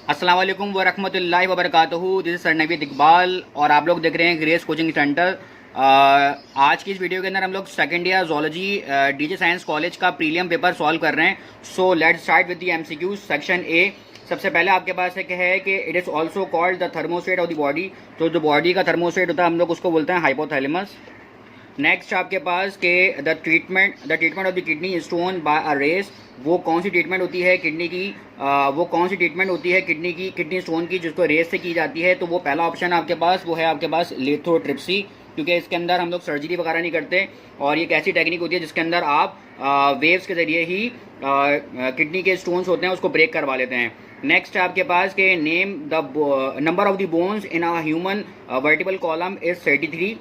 अस्सलाम वालेकुम वरहमतुल्लाहि वबरकातुहू। This is sir Naveed Iqbal और आप लोग देख रहे हैं ग्रेस कोचिंग सेंटर। आज की इस वीडियो के अंदर हम लोग second year zoology DJ science college का प्रीलियम पेपर सॉल्व कर रहे हैं। So let's start with the MCQ section A. सबसे पहले आपके पास एक है कि it is also called the thermostat of the body. तो जो बॉडी का थर्मोस्टेट होता है हम लोग उसको बोलते हैं हाइपोथैलेमस। नेक्स्ट आपके पास के the treatment of the kidney stone by a race. वो कौन सी ट्रीटमेंट होती है किडनी की, वो कौन सी ट्रीटमेंट होती है किडनी स्टोन की जिसको रेस से की जाती है। तो वो पहला ऑप्शन आपके पास वो है आपके पास लिथोट्रिप्सी, क्योंकि इसके अंदर हम लोग सर्जरी वगैरह नहीं करते और ये एक ऐसी टेक्निक होती है जिसके अंदर आप वेव्स के ज़रिए ही किडनी के स्टोन्स होते हैं उसको ब्रेक करवा लेते हैं। नेक्स्ट आपके पास के name the number of the bones in a human vertebral column is 33।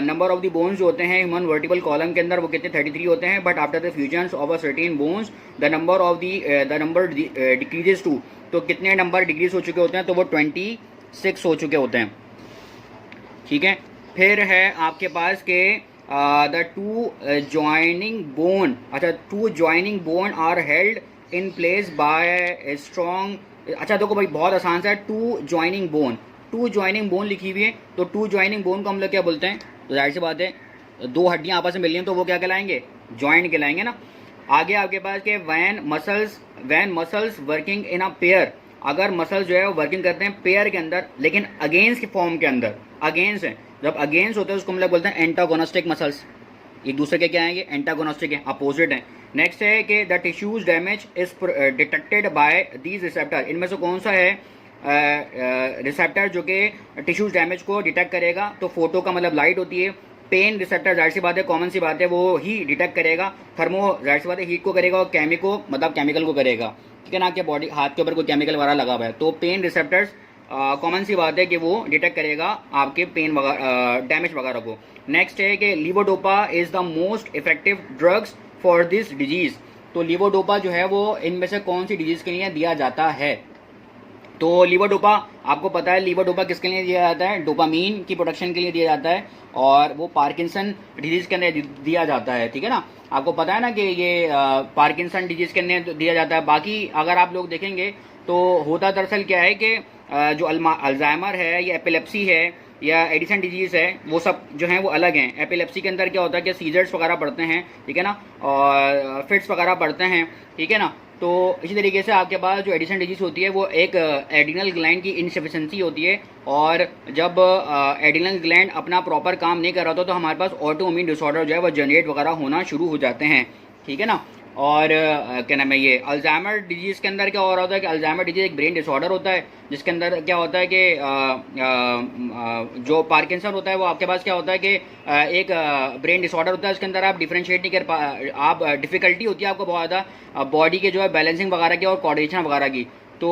Number of the bones जो होते हैं ह्यूमन वर्टिबल कॉलम के अंदर वो कितने 33 होते हैं, but after the fusion of a certain bones the number decreases to. तो कितने नंबर डिक्रीज हो चुके होते हैं, तो वो 26 हो चुके होते हैं। ठीक है, फिर है आपके पास के द टू ज्वाइनिंग बोन। अच्छा, two joining bone are held in place by strong. अच्छा देखो भाई, बहुत आसान सा है। टू ज्वाइनिंग बोन लिखी हुई है, तो टू ज्वाइनिंग बोन को हम लोग क्या बोलते हैं? तो जाहिर सी बात है, दो हड्डियां आपस में मिल रही हैं तो वो क्या कहलाएंगे? जॉइंट कहलाएंगे ना। आगे आपके पास के when muscles working in a pair. अगर मसल्स जो है वो वर्किंग करते हैं पेयर के अंदर, लेकिन अगेंस्ट के फॉर्म के अंदर, अगेंस्ट है, जब अगेंस्ट होते हैं उसको हम लोग बोलते हैं एंटागोनिस्टिक मसल्स। एक दूसरे के क्या है? ये एंटागोनिस्टिक है, अपोजिट है। नेक्स्ट है कि the tissues damage is detected by these receptor. इनमें से कौन सा है रिसेप्टर जो कि टिश्यूज डैमेज को डिटेक्ट करेगा? तो फोटो का मतलब लाइट होती है। पेन रिसेप्टर जाहिर सी बात है, कॉमन सी बात है, वो ही डिटेक्ट करेगा। थर्मो जाहिर सी बात है हीट को करेगा, और केमिको मतलब केमिकल को करेगा। ठीक है ना, आपके बॉडी हाथ के ऊपर कोई केमिकल वगैरह लगा हुआ है तो पेन रिसेप्टर्स कॉमन सी बात है कि वो डिटेक्ट करेगा आपके पेन वगैरह डैमेज वगैरह को। नेक्स्ट है कि levodopa is the most effective drugs for this disease. तो लीवोडोपा जो है वो इनमें से कौन सी डिजीज के लिए दिया जाता है? तो लीवोडोपा आपको पता है, लीवोडोपा किसके लिए दिया जाता है? डोपामीन की प्रोडक्शन के लिए दिया जाता है, और वो पार्किंसन डिजीज के अंदर दिया जाता है। ठीक है ना, आपको पता है ना कि ये पार्किंसन डिजीज के अंदर दिया जाता है। बाकी अगर आप लोग देखेंगे तो होता दरअसल क्या है कि जो अल्जाइमर है या एपिलेप्सी है या एडिसन डिजीज है, वो सब जो हैं वो अलग हैं। एपिलेप्सी के अंदर क्या होता है कि सीजर्स वगैरह पड़ते हैं, ठीक है ना, और फिट्स वगैरह पड़ते हैं, ठीक है ना। तो इसी तरीके से आपके पास जो एडिसन डिजीज होती है वो एक एड्रिनल ग्लैंड की इनसफिशेंसी होती है, और जब एड्रिनल ग्लैंड अपना प्रॉपर काम नहीं कर रहा होता तो हमारे पास ऑटोइम्यून डिसऑर्डर जो है वो जनरेट वगैरह होना शुरू हो जाते हैं। ठीक है ना। और क्या नाम है, ये अल्जाइमर डिजीज़ के अंदर क्या हो रहा होता है कि अल्जाइमर डिजीज़ एक ब्रेन डिसऑर्डर होता है जिसके अंदर क्या होता है कि जो पार्किंसन होता है वो आपके पास क्या होता है कि एक ब्रेन डिसऑर्डर होता है, उसके अंदर आप डिफ्रेंशिएट नहीं कर आप डिफ़िकल्टी होती है आपको बहुत ज़्यादा बॉडी के जो है बैलेंसिंग वगैरह की और कोऑर्डिनेशन वगैरह की। तो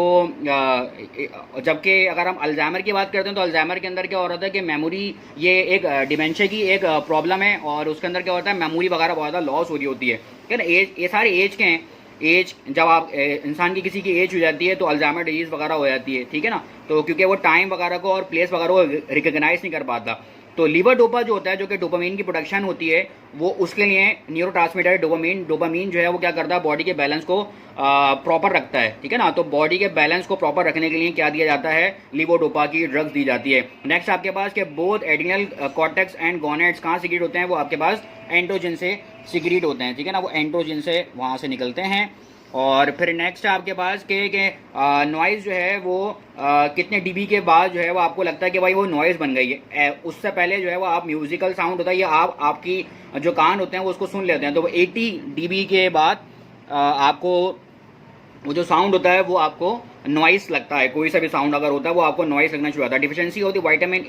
जबकि अगर हम अल्जाइमर की बात करते हैं तो अल्जाइमर के अंदर क्या हो रहा था कि मेमोरी, ये एक डिमेंशिया की एक प्रॉब्लम है, और उसके अंदर क्या होता है मेमोरी वगैरह बहुत ज़्यादा लॉस हो रही होती है। ठीक है ना, एज, ये सारे एज के हैं। एज जब आप इंसान की किसी की एज हो जाती है तो अल्जाइमर डिजीज़ वगैरह हो जाती है। ठीक है ना, तो क्योंकि वो टाइम वगैरह को और प्लेस वगैरह को रिकग्नाइज नहीं कर पाता। तो लीवोडोपा जो होता है जो कि डोपामीन की प्रोडक्शन होती है, वो उसके लिए न्यूरोट्रांसमीटर डोपामीन जो है वो क्या करता है बॉडी के बैलेंस को प्रॉपर रखता है। ठीक है ना, तो बॉडी के बैलेंस को प्रॉपर रखने के लिए क्या दिया जाता है? लीवोडोपा की ड्रग्स दी जाती है। नेक्स्ट आपके पास के both adrenal cortex and gonads कहाँ सिक्रीट होते हैं? वो आपके पास एंड्रोजन से सिक्रीट होते हैं। ठीक है ना, वो एंड्रोजन से वहाँ से निकलते हैं। और फिर नेक्स्ट आपके पास के नॉइज़ जो है वो कितने डीबी के बाद जो है वो आपको लगता है कि भाई वो नॉइज़ बन गई है? उससे पहले जो है वो आप म्यूजिकल साउंड होता है या आपकी जो कान होते हैं वो उसको सुन लेते हैं, तो वो 80 डीबी के बाद आपको वो जो साउंड होता है वो आपको नॉइस लगता है। कोई सा भी साउंड अगर होता है वो आपको नॉइस लगना शुरू होता है। डिफिशियंसी होती है विटामिन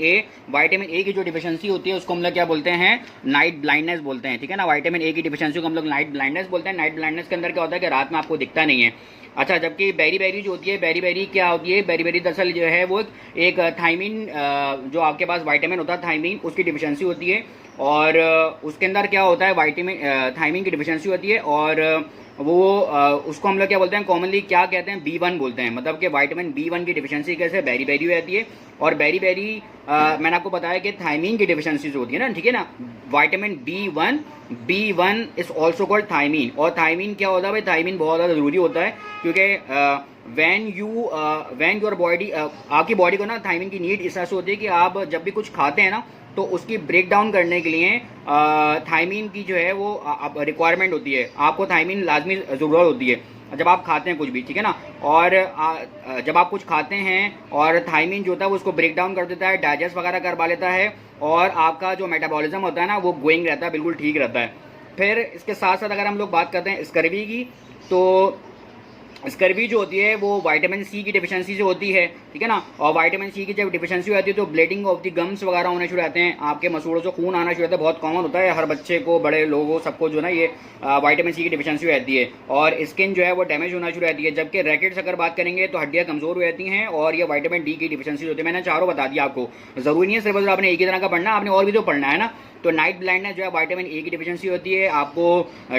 ए की जो डिफिशियंसी होती है उसको हम लोग क्या बोलते हैं? नाइट ब्लाइंडनेस बोलते हैं। ठीक है ना, विटामिन ए की डिफिशियंसी को हम लोग नाइट ब्लाइंडनेस बोलते हैं। नाइट ब्लाइंडनेस के अंदर क्या होता है कि रात में आपको दिखता नहीं है। अच्छा, जबकि बेरी जो होती है, बेरी क्या होती है? बेरी दरअसल जो है वो एक थाइमिन, जो आपके पास विटामिन होता है थाइमिन, उसकी डिफिशियंसी होती है, और उसके अंदर क्या होता है थाइमिन की डिफिशियंसी होती है, और वो उसको हम लोग क्या बोलते हैं, कॉमनली क्या कहते हैं, B1 बोलते हैं। मतलब कि विटामिन B1 की डिफिशियंसी कैसे बेरी बेरी हो जाती है। और बेरी बेरी मैंने आपको बताया कि थायमीन की डिफिशियंसी होती है ना, ठीक है ना। Vitamin B1 is also called thiamine. और थायमीन क्या होता है भाई, थायमीन बहुत ज़्यादा ज़रूरी होता है, क्योंकि वैन योर बॉडी, आपकी बॉडी को ना थायमीन की नीड इस तरह से होती है कि आप जब भी कुछ खाते हैं ना, तो उसकी ब्रेक डाउन करने के लिए थायमीन की जो है वो रिक्वायरमेंट होती है। आपको थायमीन लाजमी ज़रूरत होती है जब आप खाते हैं कुछ भी, ठीक है ना। और जब आप कुछ खाते हैं और थायमीन जो होता है वो उसको ब्रेक डाउन कर देता है, डाइजेस्ट वगैरह करवा लेता है, और आपका जो मेटाबॉलिज्म होता है ना वो गोइंग रहता है, बिल्कुल ठीक रहता है। फिर इसके साथ साथ अगर हम लोग बात करते हैं स्कर्वी की, तो स्कर्वी जो होती है वो विटामिन सी की डिफिशियंसी से होती है, ठीक है ना। और विटामिन सी की जब डिफिशियंसी होती है तो ब्लीडिंग ऑफ द गम्स वगैरह होने शुरू रहते हैं, आपके मसूड़ों से खून आना शुरू होता है। बहुत कॉमन होता है, हर बच्चे को, बड़े लोगों, सबको जो ना ये विटामिन सी की डिफिशियंसी रहती है। और स्किन जो है वो डैमेज होना शुरू रहती है। जबकि रैकेट्स अगर बात करेंगे तो हड्डियाँ कमजोर हो जाती हैं, और ये विटामिन डी की डिफिशियंसी होती है। मैंने चारों बता दिया आपको, जरूरी नहीं है सिर्फ आपने एक ही तरह का पढ़ना, आपने और भी तो पढ़ना है ना। तो नाइट ब्लाइंडनेस जो है विटामिन ए की डिफिशियंसी होती है, आपको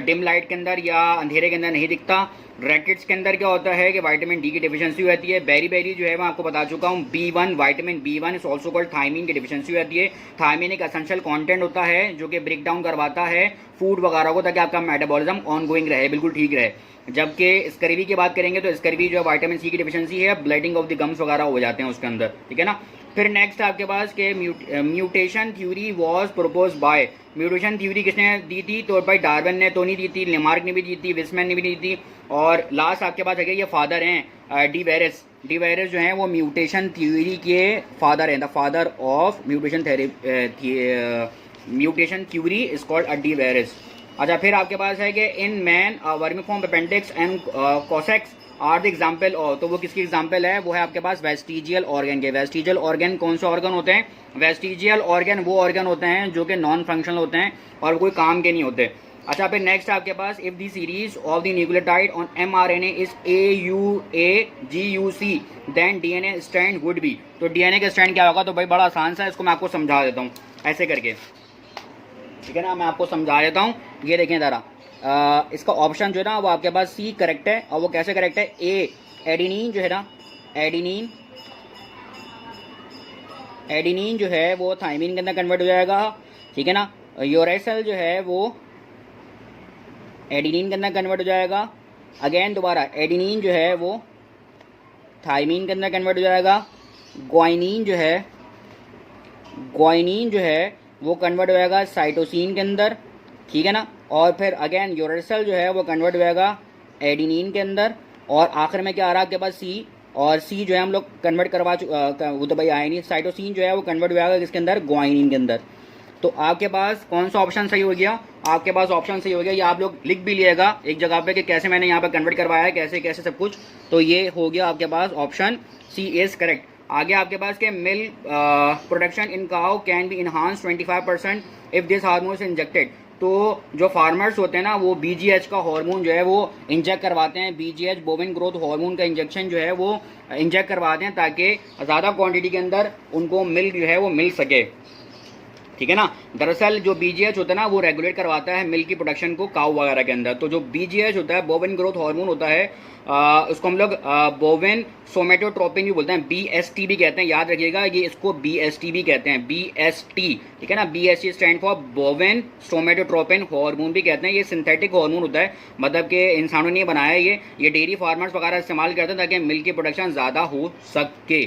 डिम लाइट के अंदर या अंधेरे के अंदर नहीं दिखता। रैकेट्स के अंदर क्या होता है कि विटामिन डी की डिफिशियंसी होती है। बेरी बेरी जो है मैं आपको बता चुका हूँ, B1 vitamin B1 is also called thiamine की डिफिशियंसी होती है। थायमीन एक एसेंशियल कंटेंट होता है जो कि ब्रेक डाउन करवाता है फूड वगैरह को, ताकि आपका मेटाबॉलिज्म ऑन गोइंग रहे, बिल्कुल ठीक रहे। जबकि स्कर्वी की बात करेंगे तो स्कर्वी जो है विटामिन सी की डिफिशियंसी है, ब्लीडिंग ऑफ द गम्स वगैरह हो जाते हैं उसके अंदर, ठीक है ना। फिर नेक्स्ट आपके पास के mutation theory was propose by, mutation theory किसने दी थी, तो भाई डार्विन ने तो नहीं दी थी, लेमार्क ने भी दी थी, विस्मैन ने भी दी थी। और लास्ट आपके पास है ये फादर हैं डी वेरिस। डी वेरिस जो हैं वो म्यूटेशन थ्योरी के फादर हैं, the father of mutation mutation theory is called de Vries. अच्छा, फिर आपके पास है कि in man vermiform appendix and coccyx are the example. और तो वो किसकी एग्जाम्पल है, वो है आपके पास वेस्टिजियल ऑर्गन के। वेस्टिजियल ऑर्गन कौन से ऑर्गन होते हैं, वेस्टिजियल ऑर्गन वो ऑर्गन होते हैं जो कि नॉन फंक्शनल होते हैं और कोई काम के नहीं होते। अच्छा, फिर नेक्स्ट आपके पास if the series of the nucleotide on mRNA is AUAGUC then DNA strand would be. तो DNA का स्ट्रैंड क्या होगा, तो भाई बड़ा आसान सा है, इसको मैं आपको समझा देता हूँ ऐसे करके, ठीक है ना। मैं आपको समझा देता हूँ, ये देखें ज़रा। इसका ऑप्शन जो है ना वो आपके पास सी करेक्ट है। और वो कैसे करेक्ट है, ए एडिनिन जो है ना, एडिनिन जो है वो थायमीन के अंदर कन्वर्ट हो जाएगा, ठीक है ना। यूरेसिल जो है वो एडिनिन के अंदर कन्वर्ट हो जाएगा। अगेन दोबारा एडिनिन जो है वो थायमीन के अंदर कन्वर्ट हो जाएगा। ग्वाइनिन जो है वो कन्वर्ट हो जाएगा साइटोसिन के अंदर, ठीक है ना। और फिर अगेन यूरेसिल जो है वो कन्वर्ट हो जाएगा एडिनिन के अंदर। और आखिर में क्या आ रहा है आपके पास, सी। और सी जो है हम लोग कन्वर्ट करवा वो तो भाई आया नहीं। साइटोसिन जो है वो कन्वर्ट हो जाएगा किसके अंदर, ग्वाइनिन के अंदर। तो आपके पास कौन सा ऑप्शन सही हो गया, आपके पास ऑप्शन सही हो गया। ये आप लोग लिख भी लिएगा एक जगह पे कि कैसे मैंने यहाँ पे कन्वर्ट करवाया है, कैसे कैसे सब कुछ। तो ये हो गया आपके पास ऑप्शन सी इज करेक्ट। आगे आपके पास के milk production in cow can be enhance 25% if this hormone is injected. तो जो फार्मर्स होते हैं ना वो BGH का हार्मोन जो है वो इंजेक्ट करवाते हैं। BGH बोविन ग्रोथ हार्मोन का इंजेक्शन जो है वो इंजेक्ट करवाते हैं ताकि ज़्यादा क्वांटिटी के अंदर उनको मिल्क जो है वो मिल सके, ठीक है ना। दरअसल जो BGH होता है ना वो रेगुलेट करवाता है मिल्क की प्रोडक्शन को काऊ वगैरह के अंदर। तो जो BGH होता है, बोविन ग्रोथ हार्मोन होता है, उसको हम लोग बोविन सोमेटोट्रोपिन भी बोलते हैं, BST भी कहते हैं, याद रखिएगा ये इसको BST भी कहते हैं, BST, ठीक है ना। BST stand for बोविन somatotropin hormone भी कहते हैं। ये सिंथेटिक हार्मोन होता है, मतलब कि इंसानों ने बनाया है ये डेयरी फार्मर्स वगैरह इस्तेमाल करते हैं ताकि मिल्क की प्रोडक्शन ज़्यादा हो सके।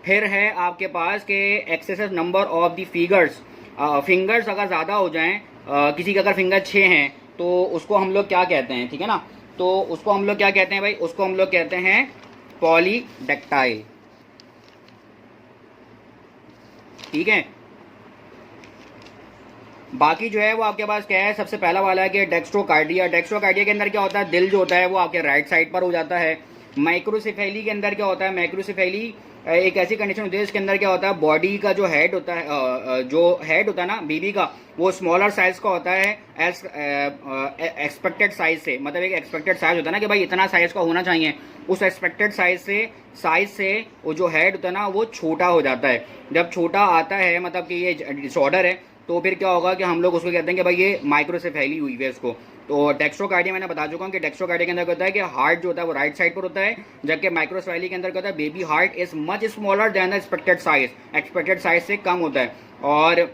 फिर है आपके पास के excessive number of the fingers अगर ज़्यादा हो जाएं, किसी का अगर फिंगर 6 हैं तो उसको हम लोग क्या कहते हैं, ठीक है ना। तो उसको हम लोग क्या कहते हैं भाई, उसको हम लोग कहते हैं पॉलीडेक्टाइल, ठीक है। बाकी जो है वो आपके पास क्या है, सबसे पहला वाला है कि डेक्स्ट्रोकार्डिया। डेक्स्ट्रोकार्डिया के अंदर क्या होता है, दिल जो होता है वो आपके राइट साइड पर हो जाता है। माइक्रोसेफेली के अंदर क्या होता है, माइक्रोसेफेली एक ऐसी कंडीशन होती है इसके अंदर क्या होता है, बॉडी का जो हेड होता है, जो हेड होता है ना बेबी का, वो स्मॉलर साइज का होता है एज एक्सपेक्टेड साइज से। मतलब एक एक्सपेक्टेड साइज होता है ना कि भाई इतना साइज का होना चाहिए, उस एक्सपेक्टेड साइज से वो जो हेड होता है ना वो छोटा हो जाता है। जब छोटा आता है मतलब कि ये डिसऑर्डर है, तो फिर क्या होगा कि हम लोग उसको कहते हैं कि भाई ये माइक्रोसेफेली हुई है इसको। तो डेक्स्ट्रोकार्डिया मैंने बता चुका हूँ कि डेक्स्ट्रोकार्डिया के अंदर क्या होता है कि हार्ट जो होता है वो राइट साइड पर होता है, जबकि माइक्रोसेफेली के अंदर क्या होता है baby heart is much smaller than the expected size से कम होता है। और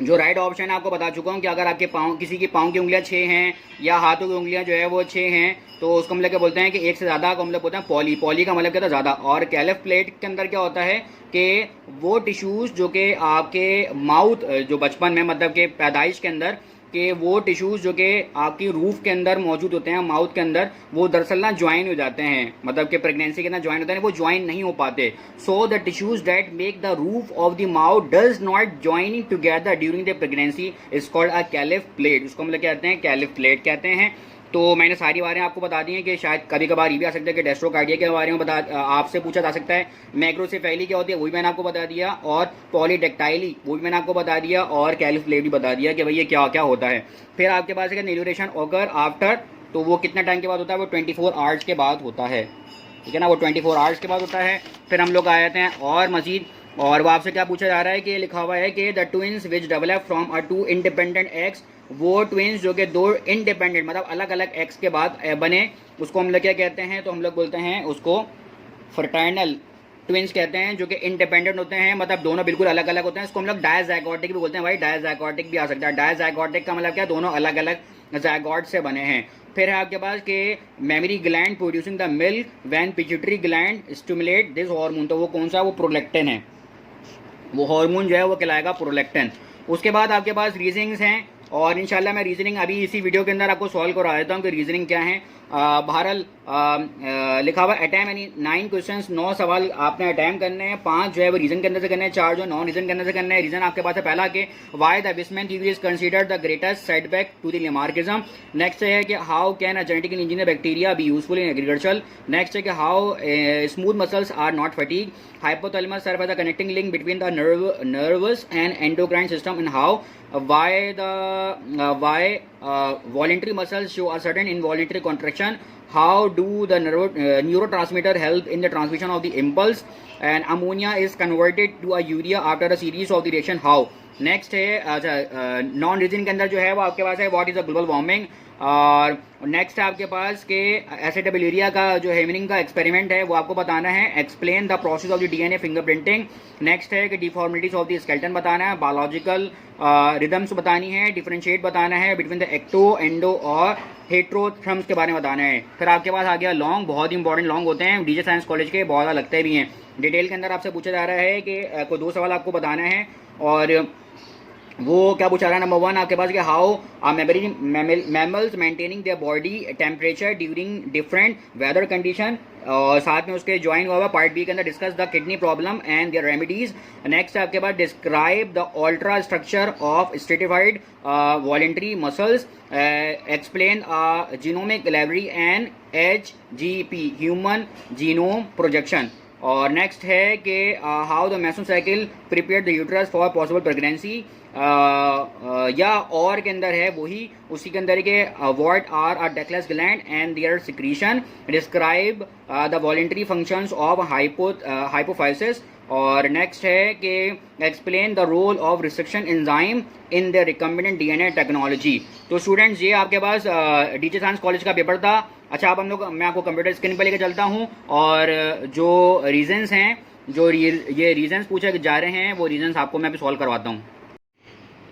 जो राइट ऑप्शन है आपको बता चुका हूँ कि अगर आपके पाँव किसी की पाँव की उंगलियाँ 6 हैं या हाथों की उंगलियाँ जो है वो 6 हैं तो उसको मतलब क्या बोलते हैं कि एक से ज़्यादा को मतलब बोलते हैं पॉली। पॉली का मतलब क्या था ज़्यादा। और कैलिफ प्लेट के अंदर क्या होता है कि वो टिश्यूज़ जो कि आपके माउथ जो बचपन में मतलब के पैदाइश के अंदर कि वो टिश्यूज़ जो कि आपकी रूफ के अंदर मौजूद होते हैं माउथ के अंदर, वो दरअसल ना ज्वाइन हो जाते हैं, मतलब कि प्रेगनेंसी के अंदर ज्वाइन होते हैं, वो ज्वाइन नहीं हो पाते। So the tissues that make the roof of the mouth does not joining together during the pregnancy is called a caliph plate. उसको मतलब कहते हैं कैलिफ प्लेट कहते हैं। तो मैंने सारी बारें आपको बता दी हैं कि शायद कभी कभार ये भी आ सकता है कि डेस्ट्रोकार्डिया के बारे में आपसे पूछा जा सकता है। मैक्रोसेफेली क्या होती है वो भी मैंने आपको बता दिया, और पॉलीडेक्टाइली वो भी मैंने आपको बता दिया, और कैलिफ्लेट भी बता दिया कि भाई ये क्या क्या होता है। फिर आपके पास है न्यूरोरेशन ऑकर आफ्टर, तो वो कितना टाइम के बाद होता है, वो 24 आवर्स के बाद होता है, ठीक है ना, वो 24 आवर्स के बाद होता है। फिर हम लोग आ जाते हैं और मजीद, और वो आपसे क्या पूछा जा रहा है कि लिखा हुआ है कि the twins which develop from a two independent eggs, वो ट्विंस जो कि दो इंडिपेंडेंट मतलब अलग अलग एग्स के बाद बने, उसको हम लोग क्या कहते हैं, तो हम लोग बोलते हैं उसको फ्रटर्नल ट्विंस कहते हैं, जो कि इंडिपेंडेंट होते हैं, मतलब दोनों बिल्कुल अलग अलग होते हैं। इसको हम लोग डायज़ाइगोटिक भी बोलते हैं। भाई डायज़ाइगोटिक भी आ सकता है। डायज़ाइगोटिक का मतलब क्या, दोनों अलग अलग ज़ाइगोट से बने हैं। फिर है आपके पास कि mammary gland producing the milk when pituitary gland stimulate this hormone, तो वो कौन सा, वो प्रोलैक्टिन है, वो हार्मोन जो है वो कहलाएगा प्रोलैक्टिन। उसके बाद आपके पास रीजनिंग्स हैं, और इंशाल्लाह मैं रीजनिंग अभी इसी वीडियो के अंदर आपको सॉल्व करवा देता हूँ कि रीजनिंग क्या है। बहरहाल लिखा हुआ अटैम्प यानी 9 क्वेश्चंस, 9 सवाल आपने अटैम्प करने हैं। 5 जो है वो रीजन के अंदर से करने हैं, 4 जो नॉन रीजन के अंदर से करने हैं। रीजन आपके पास है पहला कि why the Weismann theory is considered the greatest setback to the Lamarckism. Next है कि how can a genetically engineer bacteria be useful in agriculture. Next है कि how smooth muscles are not fatigue. Hypothalamus serve as a connecting link between the nervous and endocrine system, and how why voluntary muscles show a certain involuntary contraction. How do the neurotransmitter help in the transmission of the impulse, and ammonia is converted to a urea after a series of the reaction. How? Next है non reason के अंदर जो है वो आपके पास है what is a global warming. और नेक्स्ट है आपके पास के एसिटाबिलिरिया का जो हेमनिंग का एक्सपेरिमेंट है वो आपको बताना है। Explain the process of the DNA fingerprinting. Next है कि डिफॉर्मिटीज ऑफ द स्केलेटन बताना है। बायोलॉजिकल रिदम्स बतानी है। डिफरेंशिएट बताना है बिटवीन द एक्टो, एंडो और हेट्रोथ्रम्स के बारे में बताना है। फिर आपके पास आ गया लॉन्ग, बहुत ही इंपॉर्टेंट लॉन्ग होते हैं डीजे साइंस कॉलेज के, बहुत लगते भी हैं। डिटेल के अंदर आपसे पूछा जा रहा है कि कोई 2 सवाल आपको बताना है, और वो क्या पूछा रहा है। नंबर 1 आपके पास कि how mammals maintaining their body temperature during different weather condition, और साथ में उसके ज्वाइन हुआ पार्ट बी के अंदर discuss the kidney problem and their remedies. Next आपके पास describe the ultra structure of stratified voluntary muscles, explain genomic library and HGP human genome projection. और नेक्स्ट है कि how the menstrual cycle prepare the uterus for possible pregnancy, या और के अंदर है वही उसी के अंदर के what are a ductless gland and their secretion, describe the voluntary functions of hypophysis. और नेक्स्ट है कि explain the role of restriction enzyme in the recombinant DNA technology. तो स्टूडेंट्स ये आपके पास डीजे साइंस कॉलेज का पेपर था। अच्छा अब मैं आपको कंप्यूटर स्क्रीन पर लेकर चलता हूँ, और जो रीजंस हैं, जो ये रीजंस पूछे जा रहे हैं वो रीजंस आपको मैं अभी सॉल्व करवाता हूँ।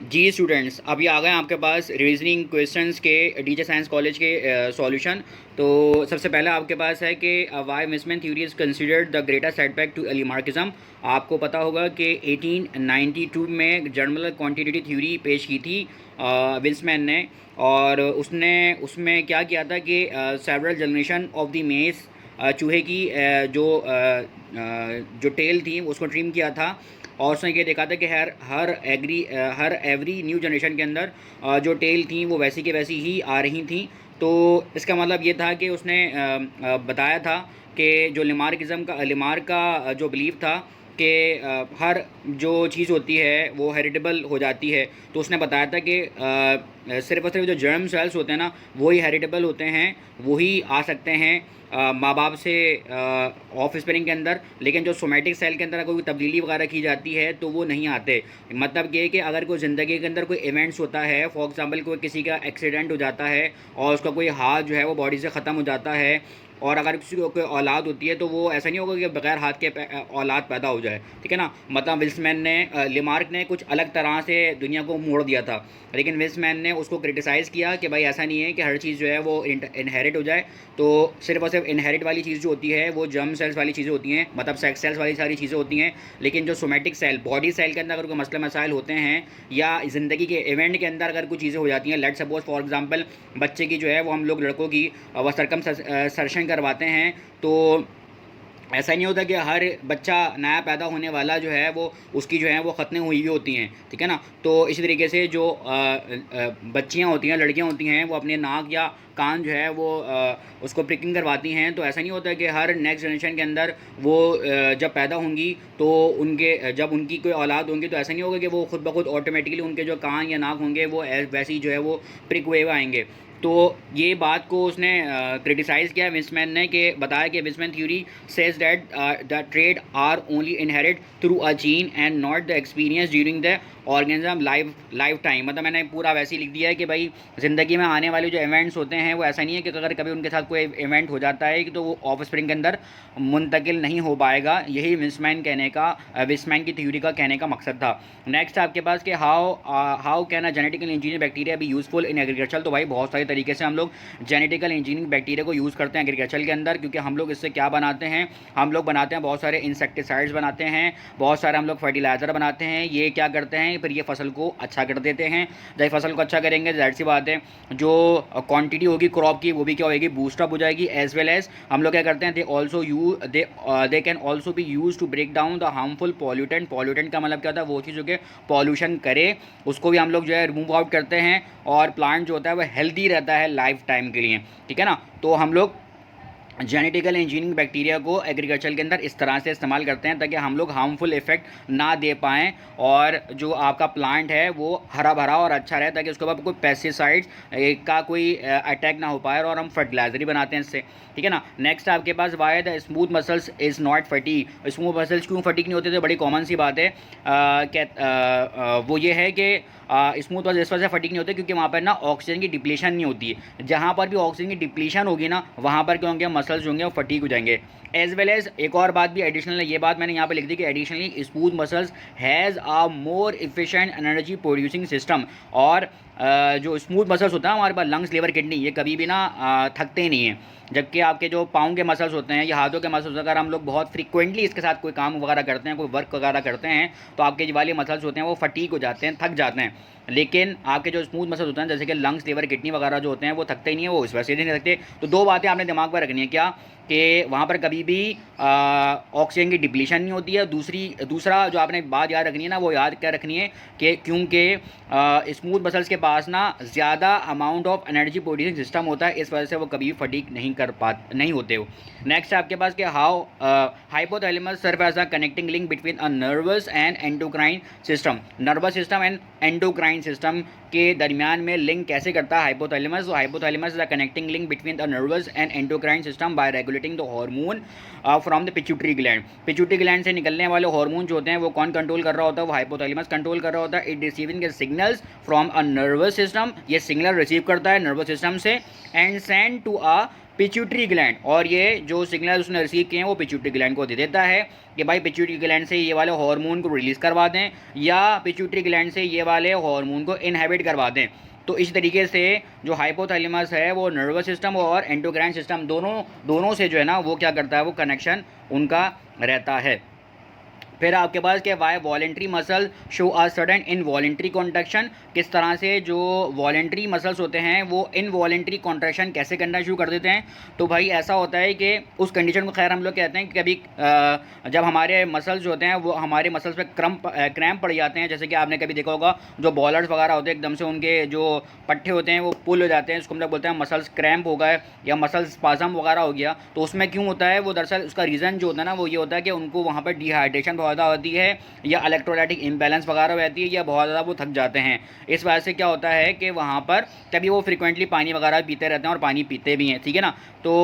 जी स्टूडेंट्स, अभी आ गए आपके पास रीजनिंग क्वेश्चंस के डीजे साइंस कॉलेज के सॉल्यूशन। तो सबसे पहला आपके पास है कि why Weismann theory is considered the greatest setback to Lamarckism. आपको पता होगा कि 1892 में जनरल क्वांटिटेटिव थ्योरी पेश की थी विस्मैन ने, और उसने उसमें क्या किया था कि several generation of the mess चूहे की जो टेल थी उसको ट्रिम किया था, और उसने ये देखा था कि हर एवरी न्यू जनरेशन के अंदर जो टेल थी वो वैसी के वैसी ही आ रही थी। तो इसका मतलब ये था कि उसने बताया था कि जो लेमार्क का जो बिलीव था कि हर जो चीज़ होती है वो हेरिटेबल हो जाती है। तो उसने बताया था कि सिर्फ और सिर्फ जो जर्म सेल्स होते हैं ना वही हेरिटेबल होते हैं, वही आ सकते हैं माँ बाप से ऑफ स्प्रिंग के अंदर, लेकिन जो सोमेटिक सेल के अंदर कोई तब्दीली वगैरह की जाती है तो वो नहीं आते। मतलब ये कि अगर कोई ज़िंदगी के अंदर कोई इवेंट्स होता है, फॉर एग्जांपल कोई किसी का एक्सीडेंट हो जाता है और उसका कोई हाथ जो है वो बॉडी से ख़त्म हो जाता है, और अगर किसी को कोई औलाद होती है तो वो ऐसा नहीं होगा कि बगैर हाथ के औलाद पैदा हो जाए, ठीक है ना। मतलब विल्समैन ने लेमार्क ने कुछ अलग तरह से दुनिया को मोड़ दिया था, लेकिन विल्समैन ने उसको क्रिटिसाइज़ किया कि भाई ऐसा नहीं है कि हर चीज़ जो है वो इनहेरिट हो जाए। तो सिर्फ और सिर्फ इनहेरिट वाली चीज़ जो होती है वो जर्म सेल्स वाली चीज़ें होती हैं, मतलब सेक्स सेल्स वाली सारी चीज़ें होती हैं। लेकिन जो सोमेटिक सेल, बॉडी सेल के अंदर अगर कोई मसले मसाइल होते हैं या ज़िंदगी के इवेंट के अंदर अगर कुछ चीज़ें हो जाती हैं, लेट सपोज फॉर एग्जांपल बच्चे की जो है वो हम लोग लड़कों की वो सर्कमसाइजेशन करवाते हैं, तो ऐसा नहीं होता कि हर बच्चा नया पैदा होने वाला जो है वो उसकी जो है वो ख़त्म हुई हुई होती हैं, ठीक है ना। तो इसी तरीके से जो बच्चियां होती हैं, लड़कियां होती हैं, वो अपने नाक या कान जो है वो उसको प्रिकिंग करवाती हैं। तो ऐसा नहीं होता कि हर नेक्स्ट जनरेशन के अंदर वो जब पैदा होंगी तो उनके जब उनकी कोई औलाद होंगी तो ऐसा नहीं होगा कि वो खुद ब खुद ऑटोमेटिकली उनके जो कान या नाक होंगे वो वैसे ही जो है वो प्रिक हुए हुए आएंगे। तो ये बात को उसने क्रिटिसाइज़ किया विल्समैन ने, कि बताया कि Weismann theory says that the trade are only inherit through a gene and not the experience during the organism life time. मतलब मैंने पूरा वैसे ही लिख दिया है कि भाई ज़िंदगी में आने वाले जो इवेंट्स होते हैं वो ऐसा नहीं है कि अगर कभी उनके साथ कोई इवेंट हो जाता है कि तो वो ऑफ स्प्रिंग के अंदर मुंतकिल नहीं हो पाएगा। यही विल्समैन की थ्योरी का कहने का मकसद था। नेक्स्ट आपके पास कि how can a genetical engineer bacteria B useful in agriculture. तो भाई बहुत सारे तरीके से हम लोग जेनेटिकल इंजीनियरिंग बैक्टीरिया को यूज़ करते हैं एग्रीकल्चर के अंदर, क्योंकि हम लोग इससे क्या बनाते हैं, हम लोग बनाते हैं बहुत सारे इंसेक्टिसाइड्स बनाते हैं, बहुत सारे हम लोग फर्टिलाइज़र बनाते हैं। ये क्या करते हैं, फिर ये फसल को अच्छा कर देते हैं। जब फसल को अच्छा करेंगे जाहिर सी बात है जो क्वांटिटी होगी क्रॉप की वो भी क्या होगी, बूस्टअप हो जाएगी। एज वेल एज हम लोग क्या करते हैं, they can also be use to break down the harmful pollutant. Pollutant का मतलब क्या होता है, वो चीज़ जो कि पॉल्यूशन करे उसको भी हम लोग जो है रिमूव आउट करते हैं, और प्लांट जो होता है वो हेल्दी रहता है लाइफ टाइम के लिए, ठीक है ना। तो हम लोग जेनेटिकल इंजीनियरिंग बैक्टीरिया को एग्रीकल्चर के अंदर इस तरह से इस्तेमाल करते हैं ताकि हम लोग हार्मफुल इफेक्ट ना दे पाएँ, और जो आपका प्लांट है वो हरा भरा और अच्छा रहे, ताकि उसके बाद कोई पेस्टिसाइड्स का कोई अटैक ना हो पाए, और हम फर्टिलाइजर ही बनाते हैं इससे, ठीक है ना। नेक्स्ट आपके पास why the smooth muscles is not fatigue. Smooth muscles क्यों फटीग नहीं होते थे, बड़ी कॉमन सी बात है। वो ये है कि स्मूथ मसल्स इस वजह से फटीग नहीं होते क्योंकि वहाँ पर ना ऑक्सीजन की डिप्लीशन नहीं होती है। जहाँ पर भी ऑक्सीजन की डिप्लीशन होगी ना वहाँ पर क्या होंगे, मसल्स होंगे वो फटीग हो जाएंगे। एज वेल एज एक और बात भी एडिशनल है, ये बात मैंने यहाँ पे लिख दी कि additionally smooth muscles has a more efficient energy producing system. और जो स्मूथ मसल्स होता है हमारे पास लंग्स लिवर किडनी, ये कभी भी ना थकते ही नहीं हैं। जबकि आपके जो पाँव के मसल्स होते हैं या हाथों के मसल्स, अगर हम लोग बहुत फ्रीक्वेंटली इसके साथ कोई काम वगैरह करते हैं, कोई वर्क वगैरह करते हैं, तो आपके जो वाले मसल्स होते हैं वो फटीग हो जाते हैं, थक जाते हैं। लेकिन आपके जो स्मूथ मसल्स होते हैं जैसे कि लंग्स लिवर किडनी वगैरह जो होते हैं वो थकते ही नहीं है, वो इस वजह से नहीं थकते। तो दो बातें आपने दिमाग में रखनी है, क्या कि वहाँ पर कभी भी ऑक्सीजन की डिप्लीशन नहीं होती है। दूसरा जो आपने बात याद रखनी है ना, वो याद क्या रखनी है कि क्योंकि स्मूथ मसल्स के पास ना ज़्यादा amount of energy producing system होता है, इस वजह से वो कभी भी फटीग नहीं होते हो। नेक्स्ट आपके पास कि how hypothalamus serve as a connecting link between a nervous and endocrine system. Nervous system and endocrine system के दरमियान में लिंक कैसे करता है हाइपोथैलेमस। तो hypothalamus is a connecting link between the nervous and endocrine system by regulating the hormone from the pituitary gland. Pituitary gland से निकलने वाले हार्मोन जो होते हैं वो कौन कंट्रोल कर रहा होता है, वो हाइपोथैलेमस कंट्रोल कर रहा होता है। It receiving the signals from a nervous system, ये सिग्नल रिसीव करता है नर्वस सिस्टम से, and send to a pituitary gland, और ये जो सिग्नल उसने रिसीव किए हैं वो पिट्यूटरी ग्लैंड को दे देता है कि भाई पिट्यूटरी ग्लैंड से ये वाले हार्मोन को रिलीज़ करवा दें या पिट्यूटरी ग्लैंड से ये वाले हार्मोन को इनहिबिट करवा दें। तो इस तरीके से जो हाइपोथैलेमस है वो नर्वस सिस्टम और एंडोक्राइन सिस्टम दोनों से जो है ना वो क्या करता है, वो कनेक्शन उनका रहता है। फिर आपके पास क्या, why voluntary muscle show a sudden involuntary contraction. किस तरह से जो वॉलेंट्री मसल्स होते हैं वो इनवॉलेंट्री कॉन्ट्रैक्शन कैसे करना शुरू कर देते हैं। तो भाई ऐसा होता है कि उस कंडीशन को खैर हम लोग कहते हैं कि कभी जब हमारे मसल्स जो होते हैं वो हमारे मसल्स पे क्रैम्प पड़ जाते हैं। जैसे कि आपने कभी देखा होगा जो बॉलर्स वगैरह होते हैं एकदम से उनके जो पट्टे होते हैं वो पुल हो जाते हैं, उसको हम लोग बोलते हैं मसल्स क्रैम्प हो गए या मसल्स स्पाज़म वगैरह हो गया। तो उसमें क्यों होता है वो, दरअसल उसका रीज़न जो होता है ना वो ये होता है कि उनको वहाँ पर डिहाइड्रेशन ज़्यादा होती है या इलेक्ट्रोलाइटिक इम्बैलेंस वगैरह रहती है या बहुत ज़्यादा वो थक जाते हैं। इस वजह से क्या होता है कि वहाँ पर तभी वो फ्रिक्वेंटली पानी वगैरह पीते रहते हैं और पानी पीते भी हैं, ठीक है ना। तो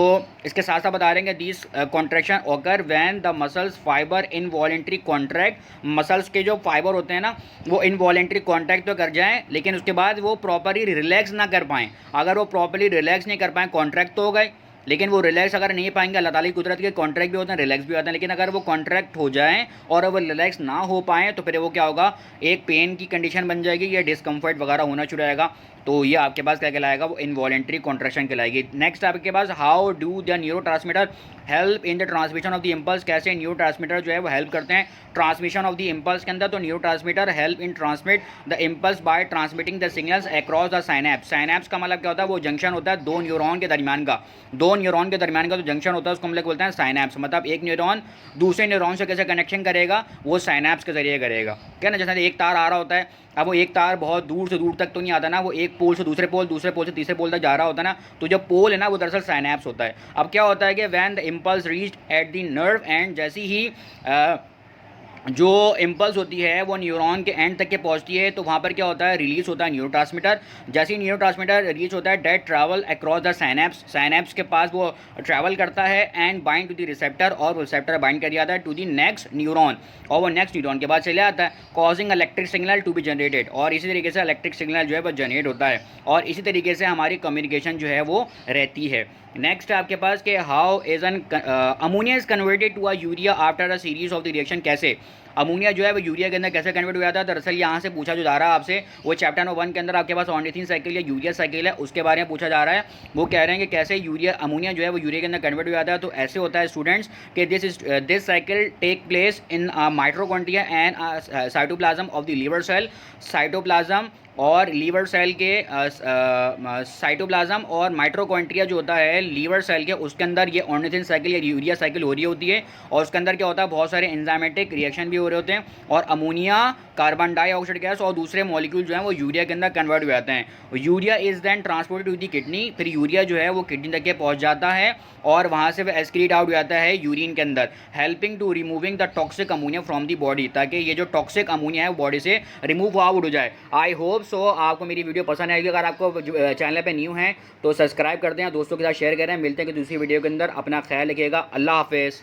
इसके साथ साथ बता रहे हैं कि this contraction occur when the muscles fibre involuntary contract. Muscles के जो फाइबर होते हैं ना वो इनवॉलेंट्री कॉन्ट्रैक्ट तो कर जाएं लेकिन उसके बाद वो प्रॉपरली रिलैक्स ना कर पाएँ। अगर वो प्रॉपरली रिलैक्स नहीं कर पाएँ, कॉन्ट्रैक्ट तो हो गए लेकिन वो रिलैक्स अगर नहीं पाएंगे, अल्लाह ताला की कुदरत के कॉन्ट्रैक्ट भी होते हैं रिलैक्स भी होते हैं, लेकिन अगर वो कॉन्ट्रैक्ट हो जाएं और वो रिलैक्स ना हो पाएँ तो फिर वो क्या होगा, एक पेन की कंडीशन बन जाएगी या डिस्कम्फर्ट वगैरह होना शुरू रहेगा। तो ये आपके पास क्या कहलाएगा, वो इनवॉलेंट्री कॉन्ट्रैक्शन कहलाएगी। नेक्स्ट आपके पास how do the neurotransmitter help in the transmission of the impulse. कैसे न्यूरोट्रांसमीटर जो है वो हेल्प करते हैं ट्रांसमिशन ऑफ द इम्पल्स के अंदर। तो neurotransmitter help in transmit the impulse by transmitting the signals across the synapse. Synapse का मतलब क्या होता है, वो जंक्शन होता है दो न्यूरॉन के दरमियान का, दो न्यूरॉन के दरमियान का जो जंक्शन होता है उसको हम लोग बोलते हैं साइनेप्स। मतलब एक न्यूरॉन दूसरे न्यूरॉन से कैसे कनेक्शन करेगा, वो साइनेप्स के जरिए करेगा, क्या ना। जैसे एक तार आ रहा होता है, अब वो एक तार बहुत दूर से दूर तक तो नहीं आता ना, वो एक पोल से दूसरे पोल, दूसरे पोल से तीसरे पोल तक जा रहा होता है ना, तो जो पोल है ना वो दरअसल साइनेप्स होता है। अब क्या होता है कि when the impulse reached at the nerve and, जैसी ही जो इम्पल्स होती है वो न्यूरॉन के एंड तक के पहुंचती है तो वहाँ पर क्या होता है, रिलीज होता है न्यूरोट्रांसमीटर। जैसे ही न्यूरोट्रांसमीटर रीच होता है that travel across the synapse, synapse के पास वो ट्रैवल करता है and bind to the receptor, और रिसेप्टर बाइंड कर जाता है टू द नेक्स्ट न्यूरॉन, और वो नेक्स्ट न्यूरॉन के बाद चले आता है causing electric signal to be generated, और इसी तरीके से इलेक्ट्रिक सिग्नल जो है वो जनरेट होता है और इसी तरीके से हमारी कम्युनिकेशन जो है वो रहती है। नेक्स्ट आपके पास कि how is an ammonia is converted to a urea after a series of the reaction. कैसे अमोनिया जो है वो यूरिया के अंदर कैसे कन्वर्ट हो जाता है। दरअसल यहाँ से पूछा जो जा रहा है आपसे, वो चैप्टर नंबर 1 के अंदर आपके पास ऑर्निथिन साइकिल या यूरिया साइकिल है उसके बारे में पूछा जा रहा है। वो कह रहे हैं कि कैसे यूरिया अमोनिया जो है वो यूरिया के अंदर कन्वर्ट हो जाता है। तो ऐसे होता है स्टूडेंट्स कि this cycle take place in mitochondria and cytoplasm of the liver cell. Cytoplasm और लीवर सेल के साइटोप्लाज्म और माइटोकॉन्ड्रिया जो होता है लीवर सेल के, उसके अंदर ये ऑर्निथिन साइकिल या यूरिया साइकिल हो रही होती है और उसके अंदर क्या होता है, बहुत सारे एंजाइमेटिक रिएक्शन भी हो रहे होते हैं और अमोनिया, कार्बन डाइऑक्साइड गैस और दूसरे मॉलिक्यूल जो है वो यूरिया के अंदर कन्वर्ट हो जाते हैं। Urea is then transported to the kidney, फिर यूरिया जो है वो किडनी तक के पहुंच जाता है और वहाँ से वह एक्सक्रीट आउट हो जाता है यूरिन के अंदर, helping to removing the toxic ammonia from the body, ताकि ये जो टॉक्सिक अमोनिया है वो बॉडी से रिमूव आउट हो जाए। आई होप सो आपको मेरी वीडियो पसंद आएगी। अगर आपको चैनल पे न्यू हैं तो सब्सक्राइब कर दें, दोस्तों के साथ शेयर करें। मिलते हैं कि दूसरी वीडियो के अंदर, अपना ख्याल रखिएगा। अल्लाह हाफिज़।